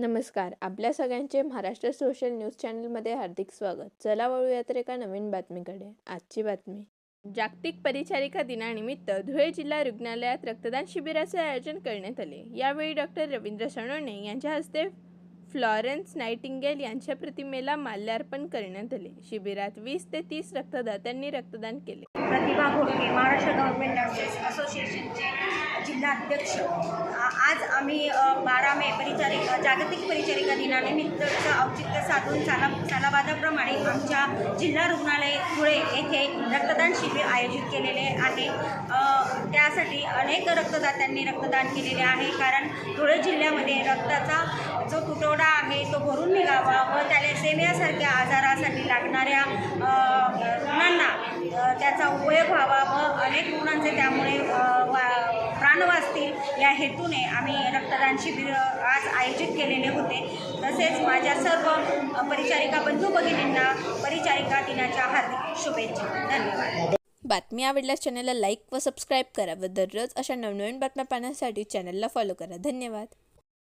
नमस्कार. आपल्या सगळ्यांचे महाराष्ट्र सोशल न्यूज चॅनलमध्ये हार्दिक स्वागत. चला वळूया तर एका नवीन बातमीकडे. आजची बातमी. जागतिक परिचारिका दिनानिमित्त धुळे जिल्हा रुग्णालयात रक्तदान शिबिराचे आयोजन करण्यात आले. यावेळी डॉक्टर रवींद्र सोनवणे यांच्या हस्ते फ्लॉरेन्स नाइटिंगेल यांच्या प्रतिमेला माल्यार्पण करण्यात आले. शिबिरात 20 ते 30 रक्तदात्यांनी रक्तदान केले. प्रतिभा घोडके, महाराष्ट्र गव्हर्नमेंट नर्सेस असोसिएशनचे जिल्हा अध्यक्ष. आज आम्ही 12 मे जागतिक परिचारिका दिनानिमित्तचं औचित्य साधून सालाबादाप्रमाणे आमच्या जिल्हा रुग्णालय धुळे येथे रक्तदान शिबिर आयोजित केलेले आहे. त्यासाठी अनेक रक्तदात्यांनी रक्तदान केलेले आहे, कारण धुळे जिल्ह्यामध्ये रक्ताचा जो तुटवडा आहे तो भरून निघावा व थॅलेसेमियासारख्या आजारासाठी लागणाऱ्या रुग्णांना त्याचा उपयोग व्हावा व अनेक रुग्णांचे त्यामुळे प्राण वाचतील या हेतूने आम्ही रक्तदान शिबिर आज आयोजित केलेले होते. तसेच माझ्या सर्व परिचारिका बंधू भगिनींना परिचारिका दिनाच्या हार्दिक शुभेच्छा. धन्यवाद. बातमी आवडल्यास चॅनलला लाईक व सबस्क्राईब करा व दररोज अशा नवनवीन बातम्या पाहण्यासाठी चॅनलला फॉलो करा. धन्यवाद.